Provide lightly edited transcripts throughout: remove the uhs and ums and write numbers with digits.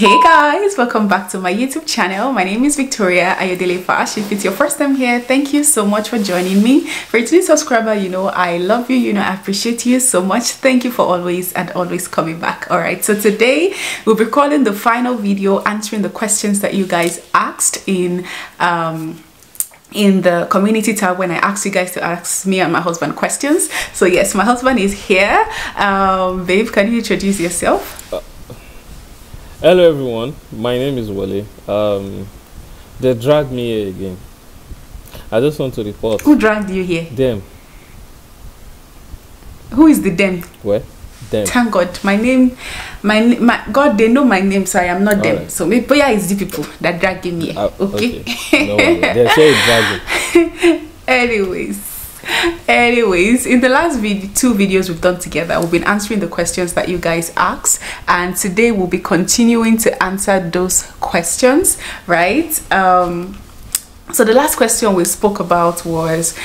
Hey guys, welcome back to my YouTube channel. My name is Victoria Ayodele Fash. If it's your first time here, thank you so much for joining me. For a new subscriber, you know I love you, you know I appreciate you so much. Thank you for always coming back. All right, so today we'll be calling the final video answering the questions that you guys asked in the community tab when I asked you guys to ask me and my husband questions. So yes, my husband is here. Babe, can you introduce yourself? Hello everyone, my name is Wole. They dragged me here again. I just want to report. Who dragged you here? Them. Who is the them? Where? Them. Thank God. My God, they know my name, so I am not them. Right. So maybe it's the people that dragging me here. Okay? No worries. They say dragging. Anyways, in the last two videos we've done together, we've been answering the questions that you guys asked, and today we'll be continuing to answer those questions, right? So the last question we spoke about was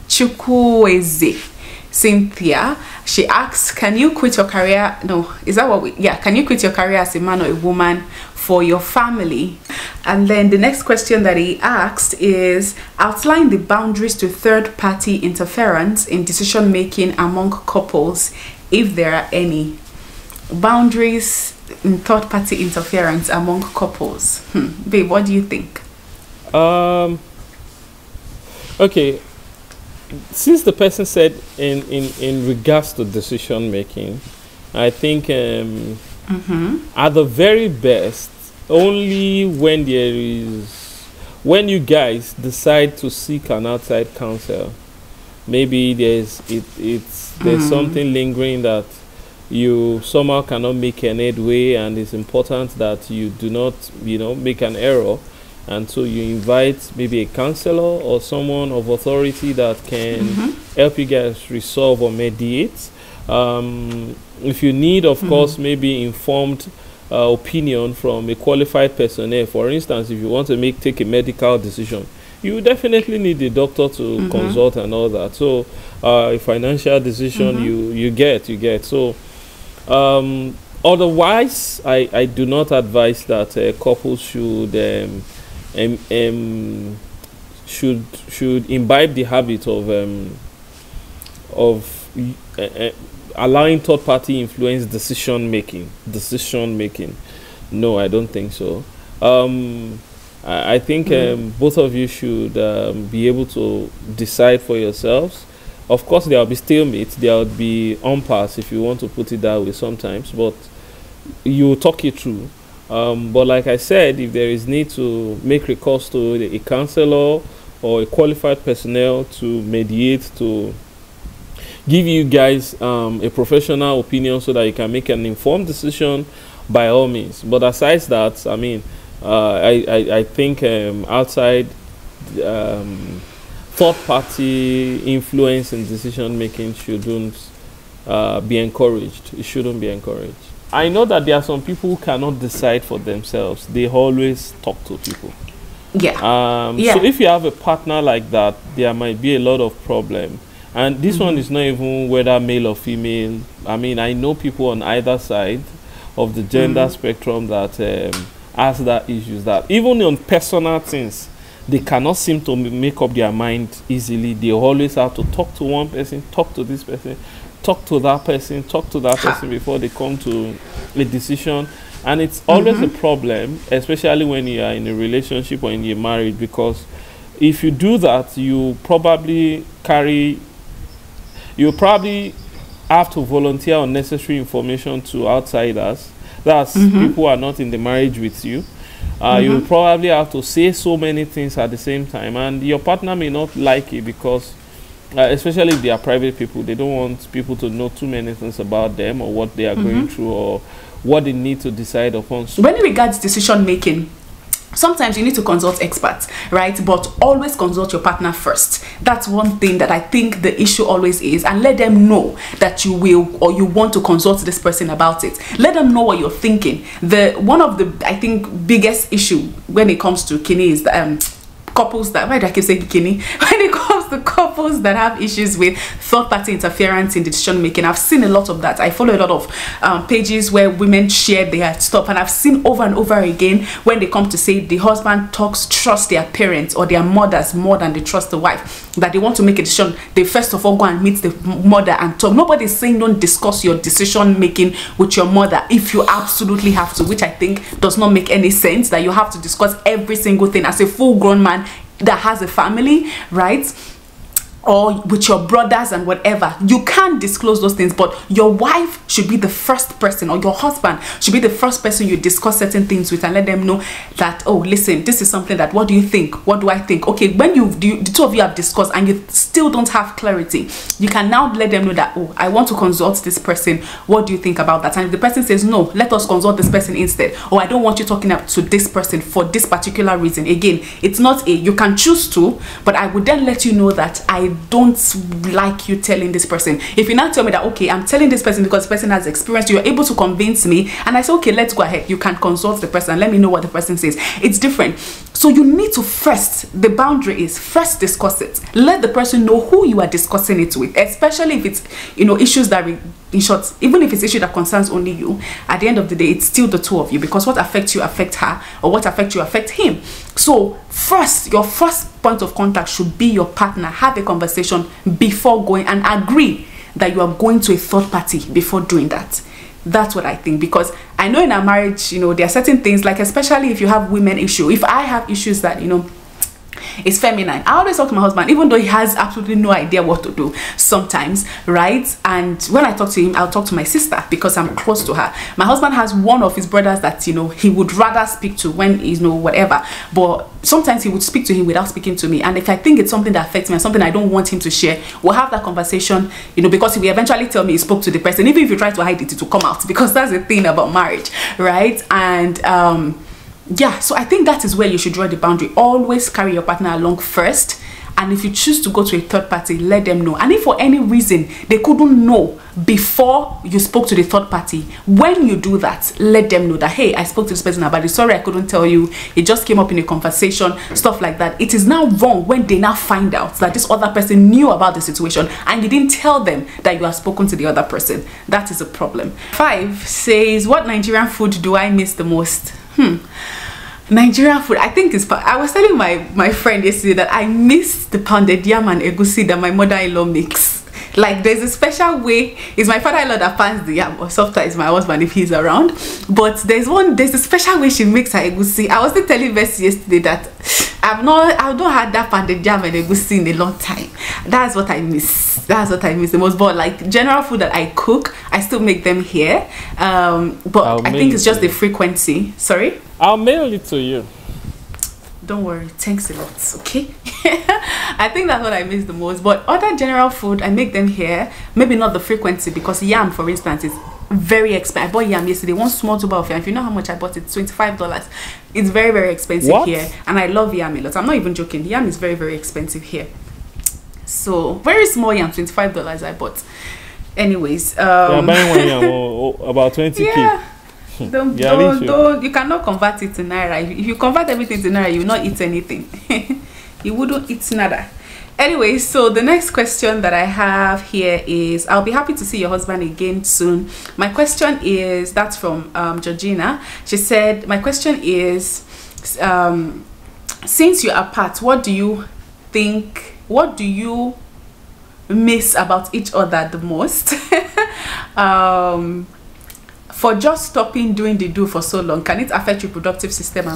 Chukwueze Cynthia. She asks, can you quit your career? No, is that what we, yeah, can you quit your career as a man or a woman for your family? And then the next question that he asked is, outline the boundaries to third-party interference in decision making among couples, if there are any. Boundaries in third-party interference among couples. Babe, what do you think? Okay, since the person said in regards to decision making, I think at the very best, only when you guys decide to seek an outside counsel, maybe there's something lingering that you somehow cannot make an headway, and it's important that you do not make an error, and so you invite maybe a counselor or someone of authority that can help you guys resolve or mediate. If you need, of course, maybe informed opinion from a qualified personnel. For instance, if you want to take a medical decision, you definitely need a doctor to consult and all that. So a financial decision you get. So otherwise, I do not advise that couples should imbibe the habit of allowing third-party influence decision making. No, I don't think so. I think both of you should be able to decide for yourselves. Of course, there will be stalemate, there will be impasse, if you want to put it that way sometimes, but you talk it through. But like I said, if there is need to make recourse to a counselor or a qualified personnel to mediate, to give you guys a professional opinion so that you can make an informed decision, by all means. But aside that, I mean, I think outside third-party influence in decision making shouldn't be encouraged. It shouldn't be encouraged. I know that there are some people who cannot decide for themselves. They always talk to people. Yeah. So if you have a partner like that, there might be a lot of problem. And this one is not even whether male or female. I mean, I know people on either side of the gender spectrum that has that issues, that even on personal things, they cannot seem to make up their mind easily. They always have to talk to one person, talk to this person, talk to that person, before they come to a decision. And it's always a problem, especially when you are in a relationship or in you're married, because if you do that, you probably have to volunteer unnecessary information to outsiders. That's people who are not in the marriage with you. You probably have to say so many things at the same time, and your partner may not like it because especially if they are private people, they don't want people to know too many things about them or what they are going through or what they need to decide upon. When it regards decision making, sometimes you need to consult experts, right? But always consult your partner first. That's one thing that I think the issue always is, and let them know that you will or you want to consult this person about it. Let them know what you're thinking. One of the, I think, biggest issue when it comes to kidney is couples that, why do I keep saying bikini? When it comes to couples that have issues with third-party interference in decision making, I've seen a lot of that. I follow a lot of pages where women share their stuff, and I've seen over and over again when they come to say the husband trust their parents or their mothers more than they trust the wife, that they want to make a decision, they first of all go and meet the mother and talk. Nobody's saying don't discuss your decision making with your mother if you absolutely have to, which I think does not make any sense, that you have to discuss every single thing as a full-grown man that has a family, right? Or with your brothers and whatever. You can't disclose those things, but your wife should be the first person, or your husband should be the first person you discuss certain things with, and let them know that, oh, listen, this is something that, what do you think? What do I think? Okay, when the two of you have discussed and you still don't have clarity, you can now let them know that, oh, I want to consult this person. What do you think about that? And if the person says, no, let us consult this person instead, or I don't want you talking up to this person for this particular reason. Again, it's not you can choose to, but I would then let you know that I don't like you telling this person. If you now tell me that, okay, I'm telling this person because the person has experience, you're able to convince me, and I say, okay, let's go ahead, you can consult the person and let me know what the person says. It's different. So you need to first, the boundary is first discuss it. Let the person know who you are discussing it with, especially if it's, you know, issues that in short, even if it's issue that concerns only you, at the end of the day, it's still the two of you, because what affects you affect her, or what affects you affect him. So first, your first point of contact should be your partner. Have a conversation before going, and agree that you are going to a third party before doing that. That's what I think, because I know in our marriage, you know, there are certain things, like especially if you have women issue, if I have issues that, you know, it's feminine, I always talk to my husband, even though he has absolutely no idea what to do sometimes, right? And when I talk to him, I'll talk to my sister because I'm close to her. My husband has one of his brothers that, you know, he would rather speak to when, you know, whatever, but sometimes he would speak to him without speaking to me. And if I think it's something that affects me and something I don't want him to share, we'll have that conversation, you know, because he will eventually tell me he spoke to the person. Even if you try to hide it, it will come out, because that's the thing about marriage, right? And yeah, so I think that is where you should draw the boundary. Always carry your partner along first, and if you choose to go to a third party, let them know. And if for any reason they couldn't know before you spoke to the third party, when you do that, let them know that, hey, I spoke to this person about it, sorry I couldn't tell you, it just came up in a conversation, stuff like that. It is now wrong when they now find out that this other person knew about the situation and you didn't tell them that you have spoken to the other person. That is a problem. 5 says, what Nigerian food do I miss the most? Nigerian food, I think is, I was telling my friend yesterday that I miss the pounded yam and egusi that my mother-in-law makes. Like, there's a special way. It's my father-in-law that pans the yam, or sometimes my husband if he's around, but there's a special way she makes her egusi. I was still telling Bessie yesterday that I've not had that pounded yam and egusi in a long time. That's what I miss. That's what I miss the most. But like general food that I cook, I still make them here, but I think it's just the frequency. Sorry, I'll mail it to you. Don't worry, thanks a lot. Okay. I think that's what I miss the most. But other general food, I make them here. Maybe not the frequency, because yam, for instance, is very expensive. I bought yam yesterday, one small tuber of yam. If you know how much I bought it, $25. It's very, very expensive here, and I love yam a lot. I'm not even joking. Yam is very, very expensive here. So very small yam, $25 I bought. Anyways, you're buying one yam about 20k. Yeah. Don't, you cannot convert it to naira. If you convert everything to naira, you will not eat anything. You wouldn't eat nada. Anyway, so the next question that I have here is, I'll be happy to see your husband again soon. My question is, that's from Georgina. She said, my question is, since you're apart, what do you miss about each other the most? For just stopping doing the do for so long, can it affect reproductive system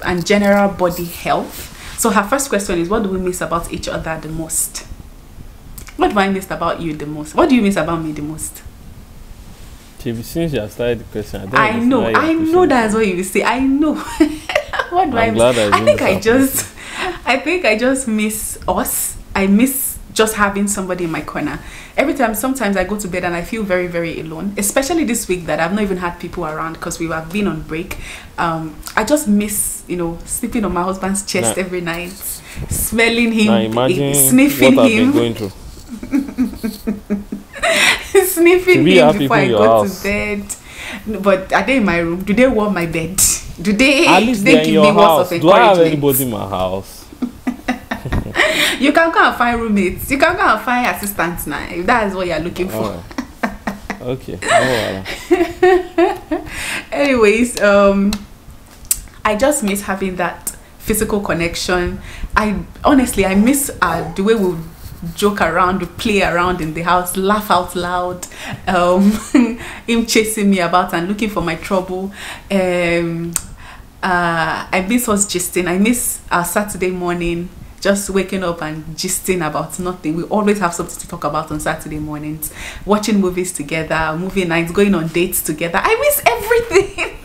and general body health? So her first question is, what do we miss about each other the most? What do I miss about you the most? What do you miss about me the most? Since you have started the question, I know that's what you will say. I know. What do I miss? I think I just miss us. I miss just having somebody in my corner. Sometimes I go to bed and I feel very, very alone, especially this week that I've not even had people around because we have been on break. I just miss, you know, sleeping on my husband's chest every night, smelling him, sniffing him, going through. Sniffing him before I go to bed. But are they in my room? Do they warm my bed? Do they give me words of encouragement? Do I have anybody in my house? You can go and find roommates. You can go and find assistants now if that is what you're looking for. Okay. Anyways, I just miss having that physical connection. I miss the way we joke around, we play around in the house, laugh out loud, him chasing me about and looking for my trouble. I miss us gisting. I miss our Saturday morning, just waking up and gisting about nothing. We always have something to talk about on Saturday mornings, watching movies together, movie nights, going on dates together. I miss everything.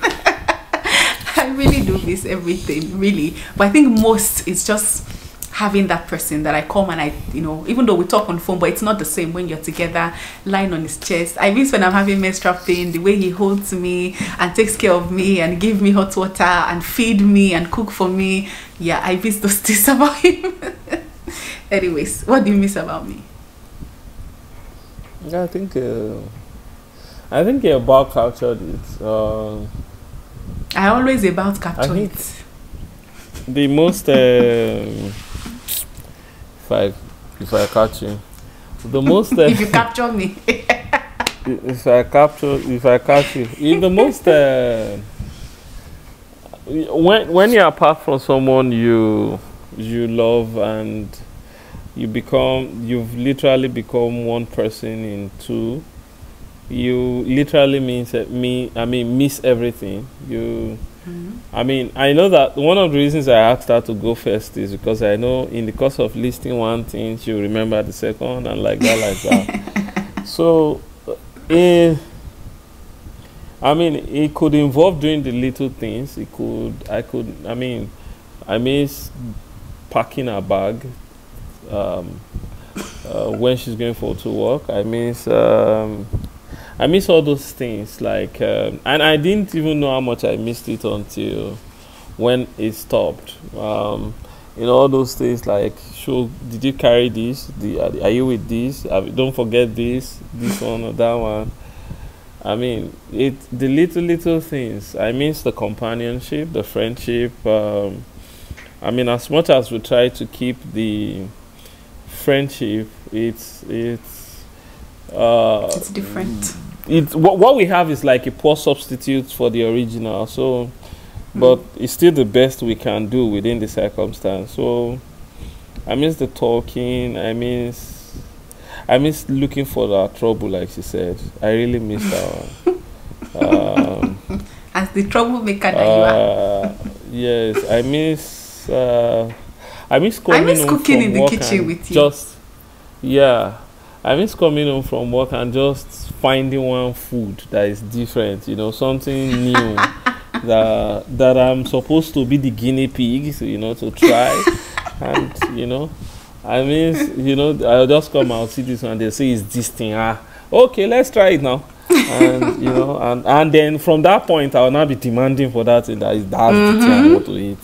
I really do miss everything, really. But I think most is just having that person that I come and I, even though we talk on phone, but it's not the same when you're together, lying on his chest. I miss when I'm having menstrual pain, the way he holds me and takes care of me and give me hot water and feed me and cook for me. Yeah, I miss those things about him. Anyways, what do you miss about me? I think you're about captured it. I always about capture it. The most if I catch you, the most if you capture me. if I catch you, the most when you're apart from someone you love and you've literally become one person in two. You literally miss everything. I mean, I know that one of the reasons I asked her to go first is because I know in the course of listing one thing, she'll remember the second and like that. So, it could involve doing the little things. I miss packing her bag when she's going to work. I miss all those things, and I didn't even know how much I missed it until when it stopped. All those things like, did you carry this? Are you with this? Don't forget this one or that one. The little things. I miss the companionship, the friendship. As much as we try to keep the friendship, it's different. What we have is like a poor substitute for the original. So, but it's still the best we can do within the circumstance. So, I miss the talking. I miss looking for the trouble, like she said. I really miss that one. As the troublemaker that you are. Yes, I miss cooking in the kitchen with you. I miss coming home from work and just finding one food that is different, something new that I'm supposed to be the guinea pig, to try. And, I'll just come out, see this one, they say it's this thing. Okay, let's try it now. And, and then from that point, I'll now be demanding for that thing that's the thing I want to eat.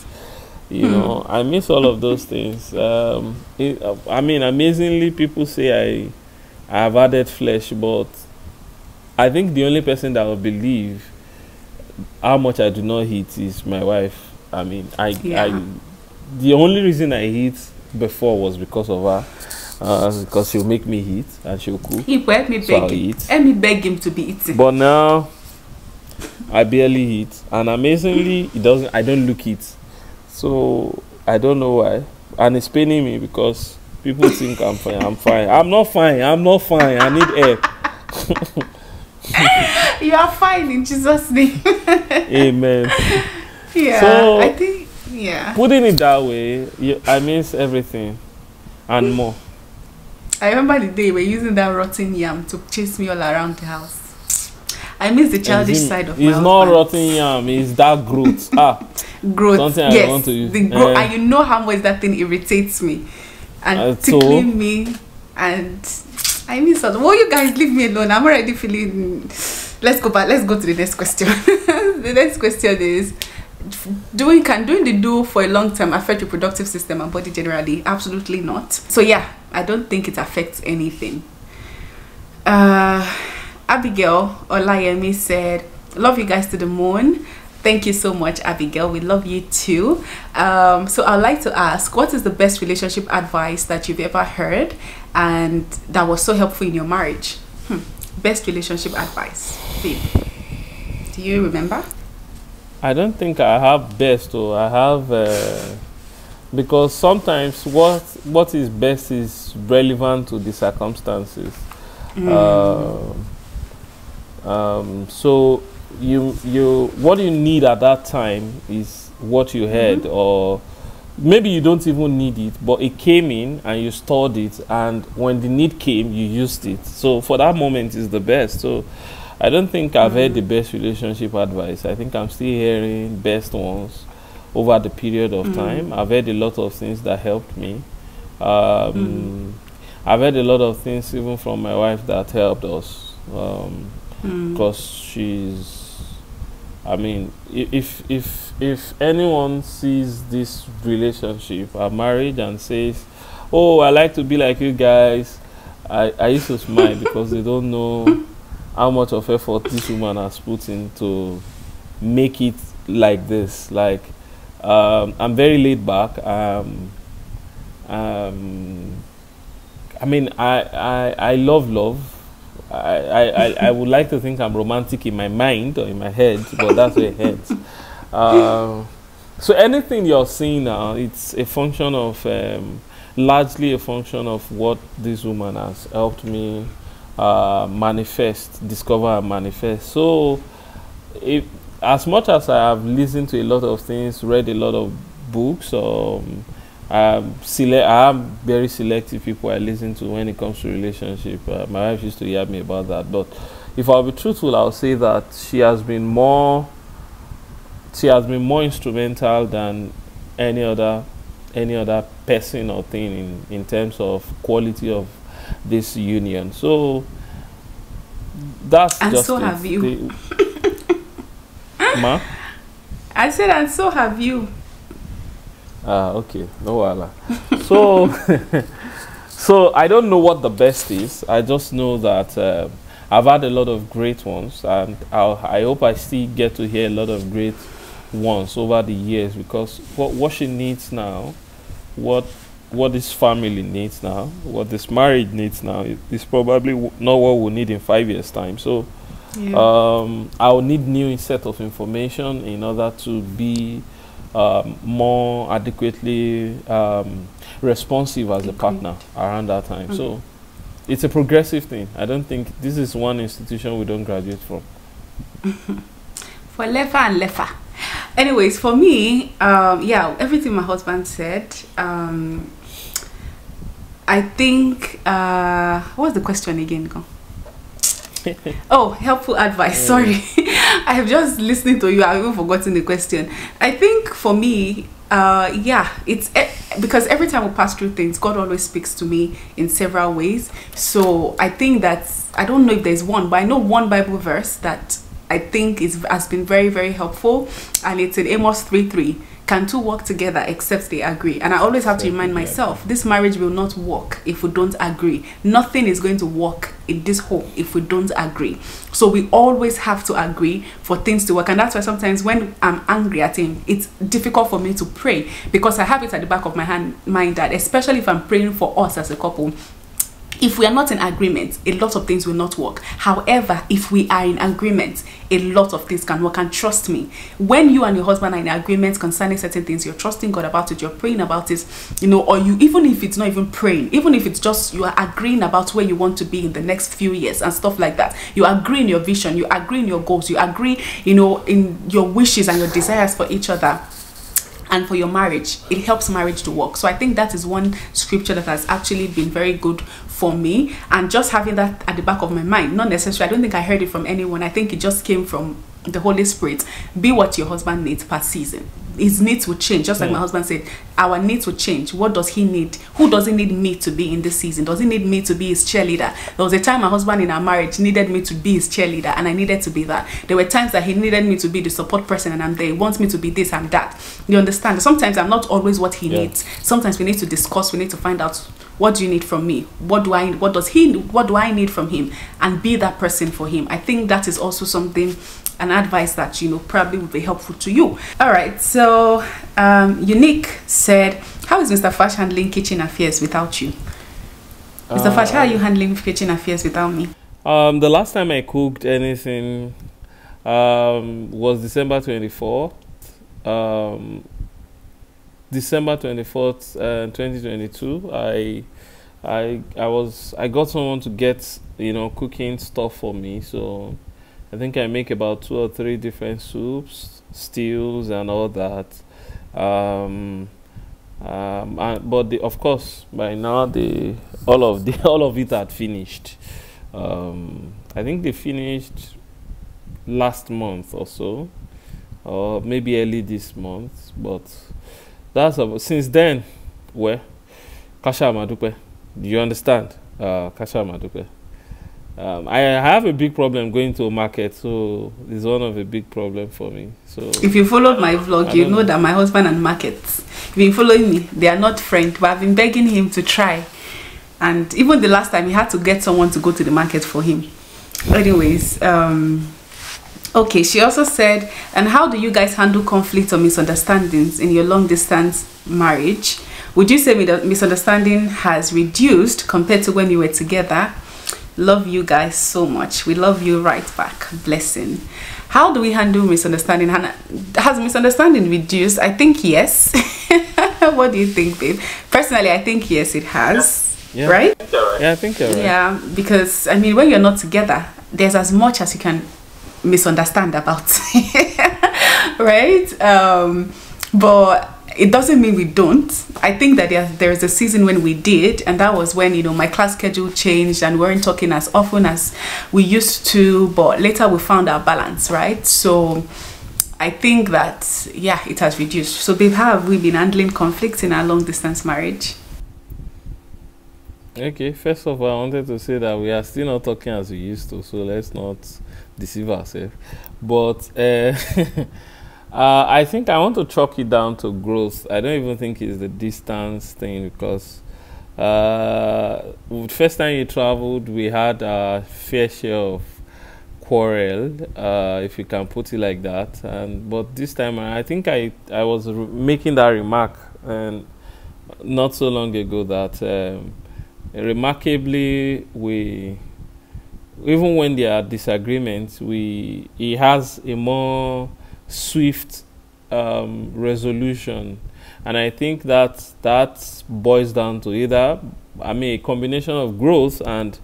I miss all of those things. Amazingly, people say I have added flesh, but I think the only person that will believe how much I do not eat is my wife. The only reason I eat before was because of her, because she'll make me eat and she'll cook. He will help me beg him. Let me beg him to be eating. But now I barely eat, and amazingly, I don't look it. So I don't know why, and it's paining me because people think I'm fine. I'm not fine. I need help. You are fine in Jesus' name. Amen. Yeah, so, I think, putting it that way, I miss everything and more. I remember the day we're using that rotten yam to chase me all around the house. I miss the childish side of my husband. It's not rotten yam, it's that growth. Growth. Something I want to use. The growth, and you know how much that thing irritates me and tickling me, and I miss all. Well, you guys leave me alone. I'm already feeling. Let's go back. Let's go to the next question. The next question is: doing the do for a long time affect reproductive system and body generally? Absolutely not. So yeah, I don't think it affects anything. Abigail Olayemi said, "Love you guys to the moon. Thank you so much, Abigail. We love you too. So I'd like to ask, what is the best relationship advice that you've ever heard and that was so helpful in your marriage? Best relationship advice, babe. Do you remember? I don't think I have best, or I have because sometimes what is best is relevant to the circumstances. So you what you need at that time is what you had, or maybe you don't even need it, but it came in and you stored it, and when the need came, you used it. So for that moment is the best. So I don't think I've heard the best relationship advice. I think I'm still hearing best ones over the period of time. I've heard a lot of things that helped me. I've heard a lot of things even from my wife that helped us, because she's, I mean, if anyone sees this relationship, our marriage, and says, "Oh, I like to be like you guys," I used to smile because they don't know how much of effort this woman has put in to make it like this. Like, I'm very laid back. I mean, I love. I would like to think I'm romantic in my mind or in my head, but that's where it ends. So anything you're seeing now, it's a function of, largely a function of what this woman has helped me discover and manifest. So as much as I have listened to a lot of things, read a lot of books, I am very selective people I listen to when it comes to relationship. My wife used to hear me about that, but if I'll be truthful, I'll say that she has been more instrumental than any other person or thing in terms of quality of this union. So that's and just so it. have you. Ma? I said, and so have you. Okay, no wala. So so I don't know what the best is. I just know that I've had a lot of great ones, and I hope I still get to hear a lot of great ones over the years, because what she needs now, what this family needs now, what this marriage needs now is probably not what we'll need in 5 years' time. So I'll need new set of information in order to be more adequately responsive as a partner around that time. So it's a progressive thing. I don't think this is one institution we don't graduate from. For lefa and lefa. Anyways, for me, yeah, everything my husband said, I think, what was the question again? Oh, helpful advice. Sorry. I have just listening to you. I've even forgotten the question. I think for me, yeah, it's because every time we pass through things, God always speaks to me in several ways. So I think that, I don't know if there's one, but I know one Bible verse that I think has been very, very helpful, and it's in Amos 3:3. Can two work together except they agree? And I always have to remind myself, this marriage will not work if we don't agree. Nothing is going to work in this home if we don't agree. So we always have to agree for things to work. And that's why sometimes when I'm angry at him, it's difficult for me to pray, because I have it at the back of my mind that, especially if I'm praying for us as a couple, if we are not in agreement, a lot of things will not work. However, if we are in agreement, a lot of things can work. And trust me, when you and your husband are in agreement concerning certain things, you're trusting God about it, you're praying about it, you know, or you, even if it's not even praying, even if it's just you are agreeing about where you want to be in the next few years and stuff like that, you agree in your vision, you agree in your goals, you agree, you know, in your wishes and your desires for each other and for your marriage, it helps marriage to work. So I think that is one scripture that has actually been very good for me, and just having that at the back of my mind, not necessarily, I don't think I heard it from anyone, I think it just came from the Holy Spirit. Be what your husband needs per season. His needs will change, just like my husband said, our needs will change. What does he need? Who does he need me to be in this season? Does he need me to be his cheerleader? There was a time my husband in our marriage needed me to be his cheerleader, and I needed to be that. There were times that he needed me to be the support person, and I'm there. He wants me to be this and that. You understand? Sometimes I'm not always what he needs. Sometimes we need to discuss, we need to find out, what do you need from me? What do I need from him? And be that person for him. I think that is also something an advice that, you know, probably would be helpful to you. All right, so Unique said, how is Mr. Fash handling kitchen affairs without you? Mr. Fash, how are you handling kitchen affairs without me? The last time I cooked anything was December 24th. December 24th, 2022. I got someone to get, you know, cooking stuff for me. So I think I make about 2 or 3 different soups, stews, and all that. But of course, by now all of it had finished. I think they finished last month or so, or maybe early this month. But that's since then. Well, Kasha Madupe, do you understand? Kasha Madupe. I have a big problem going to a market, so it's one of a big problem for me. So if you followed my vlog, you know that my husband and markets, if you've been following me, they are not friends, but I've been begging him to try. And even the last time, he had to get someone to go to the market for him. Anyways, okay, she also said, and how do you guys handle conflict or misunderstandings in your long distance marriage? Would you say that misunderstanding has reduced compared to when you were together? Love you guys so much. We love you right back. Blessing. How do we handle misunderstanding? Has misunderstanding reduced? I think yes. What do you think, babe? Personally, I think yes, it has. Yeah. Right? Yeah, I think you're right. Yeah, because I mean, when you're not together, there's as much as you can misunderstand about. Right? But it doesn't mean we don't. I think that there is a season when we did, and that was when, you know, my class schedule changed and we weren't talking as often as we used to, but later we found our balance, right? So I think that, yeah, it has reduced. So babe, how have we been handling conflicts in our long distance marriage? Okay, first of all, I wanted to say that we are still not talking as we used to, so let's not deceive ourselves. But I think I want to chalk it down to growth. I don't even think it's the distance thing, because the first time you traveled, we had a fair share of quarrel, if you can put it like that. But this time, I think I was making that remark and not so long ago that remarkably, even when there are disagreements, he has a more swift resolution, and I think that boils down to either, I mean, a combination of growth and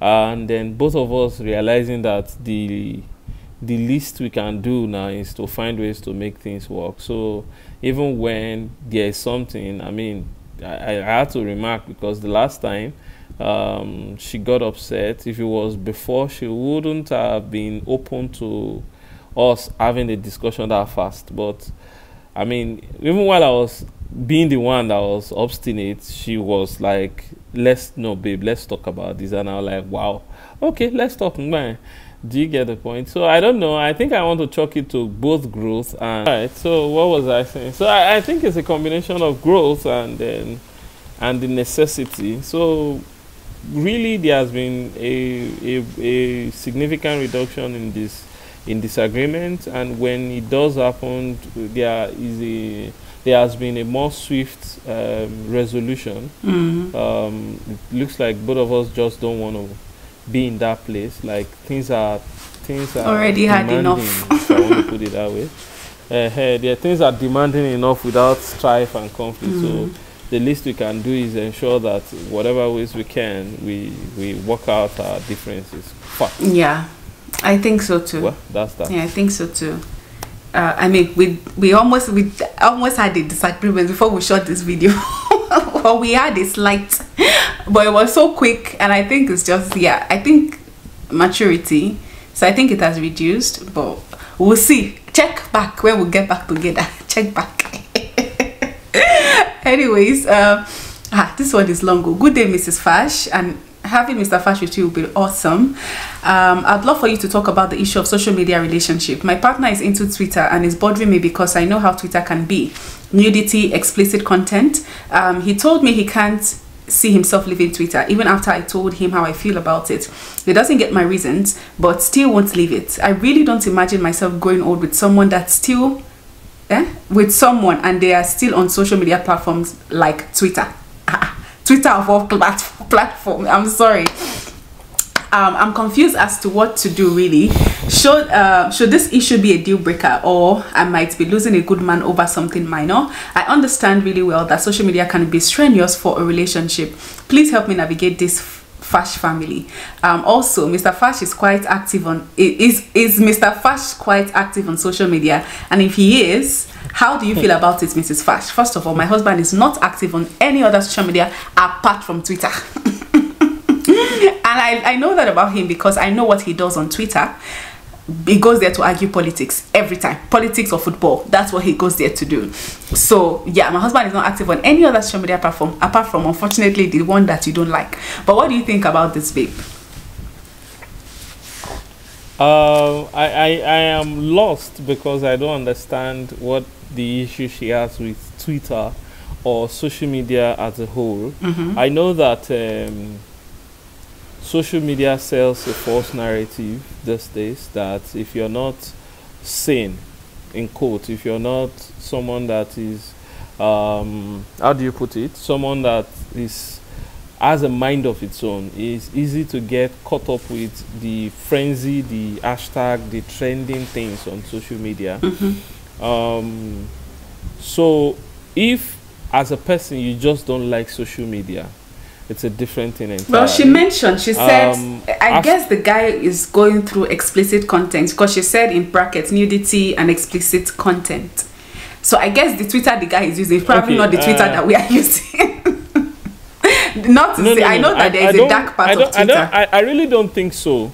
then both of us realizing that the least we can do now is to find ways to make things work. So even when there is something, I mean, I had to remark, because the last time she got upset, if it was before, she wouldn't have been open to us having a discussion that fast. But I mean, even while I was being the one that was obstinate, she was like, babe, let's talk about this. And I was like, wow, okay, let's talk, man. Do you get the point? So I don't know, I think I want to chalk it to both growth and, all right, so what was I saying? So I think it's a combination of growth and the necessity. So really there has been a significant reduction in disagreement, and when it does happen, there has been a more swift resolution. It looks like both of us just don't want to be in that place. Like things are already had enough. If I want to put it that way. Things are demanding enough without strife and conflict. So the least we can do is ensure that whatever ways we can, we work out our differences. Yeah, I think so too. Well, that's that. Yeah, I think so too. I mean, we almost had a disagreement before we shot this video. Well, we had a slight, but it was so quick, and I think it's just, yeah, I think maturity. So I think it has reduced, but we'll see. Check back when we get back together. Check back. Anyways, this one is long. Good day, Mrs. Fash, and having Mr. Fash with you will be awesome. I'd love for you to talk about the issue of social media relationship. My partner is into Twitter and is bothering me because I know how Twitter can be. Nudity, explicit content. He told me he can't see himself leaving Twitter, even after I told him how I feel about it. He doesn't get my reasons, but still won't leave it. I really don't imagine myself growing old with someone that's still with someone and they are still on social media platforms like Twitter. Twitter of all platforms. I'm sorry. I'm confused as to what to do really. Should this issue be a deal breaker, or I might be losing a good man over something minor? I understand really well that social media can be strenuous for a relationship. Please help me navigate this Fash family. Also, Mr. Fash is quite active on is Mr. Fash quite active on social media, and if he is, how do you feel about it, Mrs. Fash? First of all, my husband is not active on any other social media apart from Twitter. And I know that about him because I know what he does on Twitter. He goes there to argue politics every time. Politics or football. That's what he goes there to do. So, yeah, my husband is not active on any other social media platform apart from, unfortunately, the one that you don't like. But what do you think about this, babe? I am lost because I don't understand what the issue she has with Twitter or social media as a whole. I know that social media sells a false narrative these days that if you're not sane, in quote, if you're not someone that is, how do you put it, someone that has a mind of its own, it's easy to get caught up with the frenzy, the hashtag, the trending things on social media. So if as a person you just don't like social media, it's a different thing entirely. Well, she mentioned, she said, I guess the guy is going through explicit content because she said in brackets, nudity and explicit content. So I guess the Twitter the guy is using is probably not the Twitter that we are using. Not to say, I know that there is a dark part of Twitter. I really don't think so,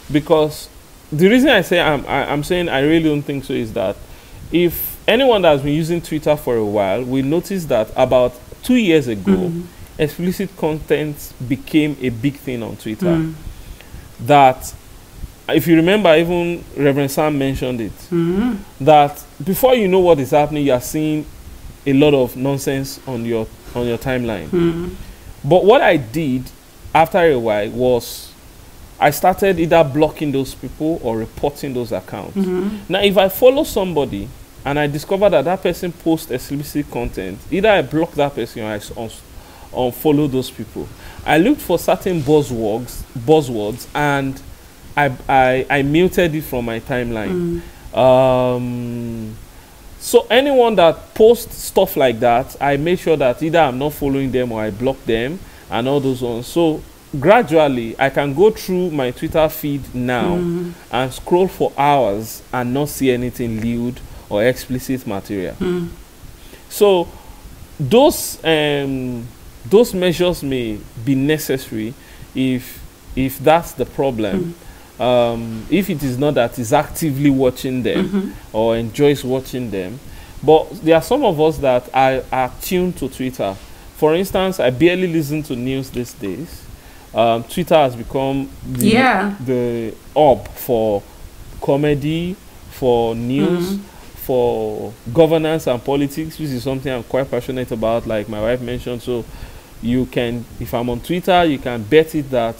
because the reason I say I'm saying I really don't think so is that if anyone that has been using Twitter for a while, we noticed that about 2 years ago, explicit content became a big thing on Twitter. That, if you remember, even Reverend Sam mentioned it, that before you know what is happening, you are seeing a lot of nonsense on your timeline. But what I did after a while was I started either blocking those people or reporting those accounts. Now, if I follow somebody and I discover that that person posts explicit content, either I block that person or I unfollow those people. I looked for certain buzzwords and I muted it from my timeline. So anyone that posts stuff like that, I make sure that either I'm not following them or I block them and all those ones. So gradually, I can go through my Twitter feed now and scroll for hours and not see anything lewd or explicit material. So those measures may be necessary if that's the problem. If it is not that is actively watching them or enjoys watching them. But there are some of us that are tuned to Twitter. For instance, I barely listen to news these days. Twitter has become the hub for comedy, for news, for governance and politics, which is something I'm quite passionate about, like my wife mentioned. So you can, if I'm on Twitter, you can bet it that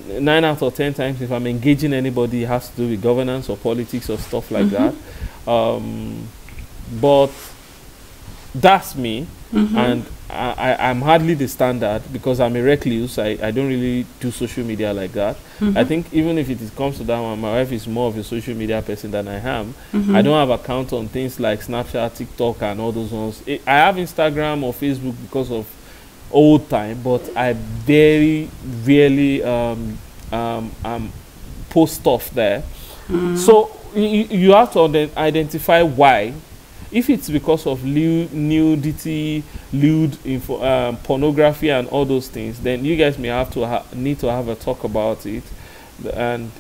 9 out of 10 times if I'm engaging anybody, it has to do with governance or politics or stuff like that. But that's me, and I'm hardly the standard because I'm a recluse. I don't really do social media like that. I think even if it comes to that one, my wife is more of a social media person than I am. I don't have account on things like Snapchat, TikTok and all those ones. I have Instagram or Facebook because of old time, but I very rarely post stuff there. So you have to identify why. If it's because of nudity, lewd pornography and all those things, then you guys may have to need to have a talk about it and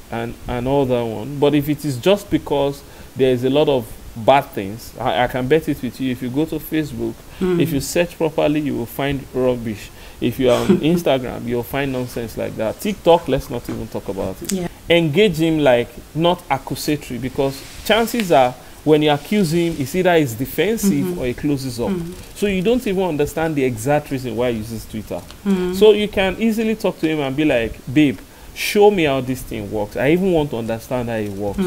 all that one. But if it is just because there is a lot of bad things, I can bet it with you. If you go to Facebook, if you search properly, you will find rubbish. If you are on Instagram, you'll find nonsense like that. TikTok, let's not even talk about it. Engage him like not accusatory, because chances are when you accuse him, it's either he's defensive or he closes up. So you don't even understand the exact reason why he uses Twitter. So you can easily talk to him and be like, babe, show me how this thing works. I even want to understand how it works.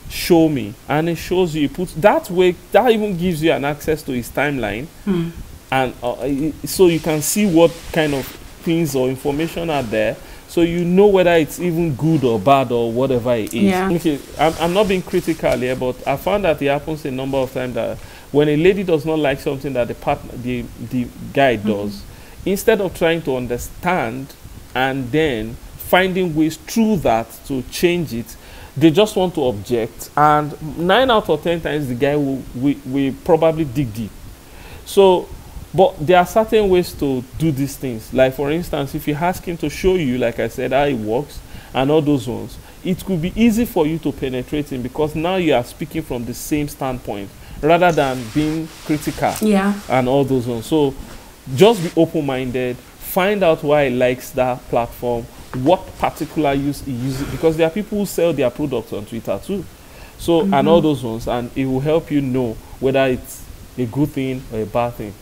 Show me. And it shows you. It puts that way, that even gives you an access to his timeline. And so you can see what kind of things or information are there. So you know whether it's even good or bad or whatever it is. Yeah. Okay, I'm not being critical here, but I found that it happens a number of times that when a lady does not like something that the guy does, instead of trying to understand and then finding ways through that to change it, they just want to object. And 9 out of 10 times the guy will probably dig deep. So, but there are certain ways to do these things. Like, for instance, if you ask him to show you, like I said, how it works and all those ones, it could be easy for you to penetrate him because now you are speaking from the same standpoint rather than being critical and all those ones. So just be open-minded, find out why he likes that platform, what particular use he uses, because there are people who sell their products on Twitter too. So, and all those ones, and it will help you know whether it's a good thing or a bad thing.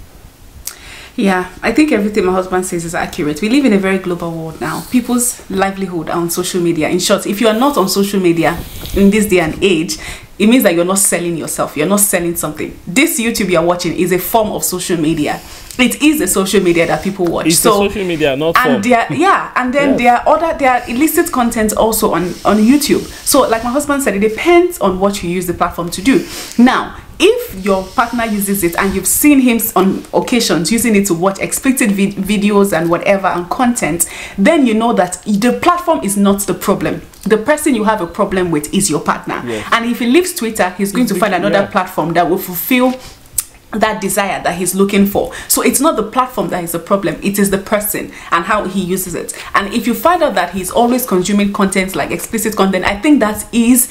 Yeah, I think everything my husband says is accurate. We live in a very global world now. People's livelihood are on social media. In short, if you are not on social media in this day and age, it means that you're not selling yourself. You're not selling something. This YouTube you're watching is a form of social media. It is a social media that people watch. It's so social media, not and then there are illicit content also on YouTube. So like my husband said, it depends on what you use the platform to do. Now, if your partner uses it and you've seen him on occasions using it to watch explicit videos and whatever and content, then you know that the platform is not the problem. The person you have a problem with is your partner. Yes. And if he leaves Twitter, he's going to find another platform that will fulfill that desire that he's looking for. So it's not the platform that is the problem, it is the person and how he uses it. And if you find out that he's always consuming content like explicit content, I think that is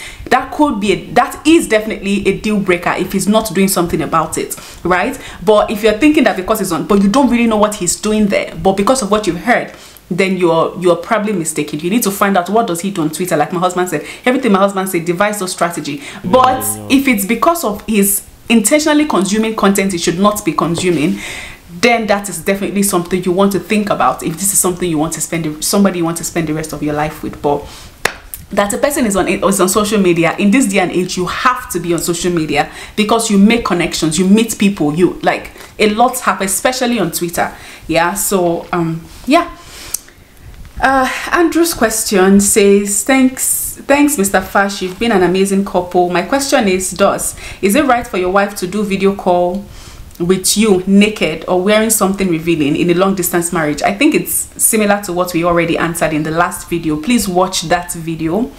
definitely a deal breaker if he's not doing something about it, right? But if you're thinking that because he's on, but you don't really know what he's doing there, but because of what you've heard, then you're probably mistaken. You need to find out what does he do on Twitter. Like my husband said, everything my husband said, devise those strategy. But if it's because of his intentionally consuming content he should not be consuming, then that is definitely something you want to think about if this is something you want to spend, somebody you want to spend the rest of your life with. But that a person is on social media in this day and age, you have to be on social media because you make connections, you meet people, you like a lot happen, especially on Twitter. Yeah, so yeah. Andrew's question says, thanks Mr. Fash, you've been an amazing couple. My question is it right for your wife to do video call with you naked or wearing something revealing in a long distance marriage? I think it's similar to what we already answered in the last video. Please watch that video.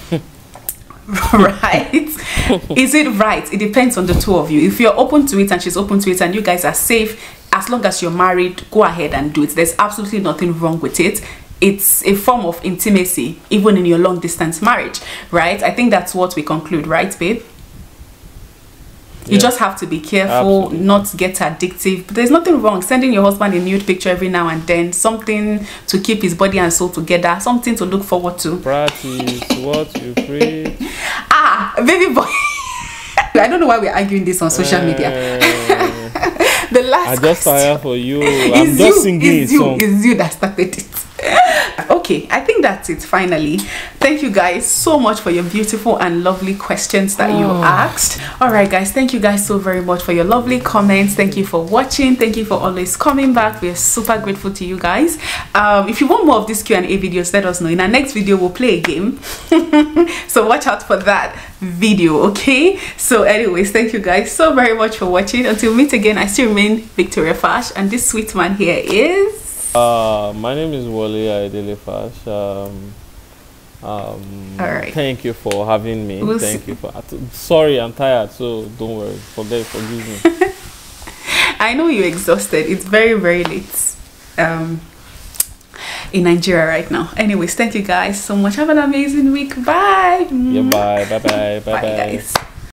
Right? Is it right? It depends on the two of you. If you're open to it and she's open to it and you guys are safe, as long as you're married, go ahead and do it. There's absolutely nothing wrong with it. It's a form of intimacy even in your long distance marriage, right? I think that's what we conclude, right, babe? You just have to be careful, not get addictive. But there's nothing wrong sending your husband a nude picture every now and then, something to keep his body and soul together, something to look forward to. Practice what you preach. Baby boy. I don't know why we're arguing this on social media. The last I just fire for you. I'm just singing it. It's you that started it. Okay, I think that's it. Finally, thank you guys so much for your beautiful and lovely questions that you asked. All right guys, thank you guys so very much for your lovely comments. Thank you for watching. Thank you for always coming back. We're super grateful to you guys. If you want more of these Q&A videos, let us know. In our next video we'll play a game. So watch out for that video. Okay, so anyways, thank you guys so very much for watching. Until we meet again, I still remain Victoria Fash, and this sweet man here is my name is Wole Fash. All right. Thank you for having me. Thank you for. Sorry, I'm tired, so don't worry. Forgive me. I know you're exhausted. It's very, very late in Nigeria right now. Anyways, thank you guys so much. Have an amazing week. Bye. Yeah, bye. Bye. Bye, guys.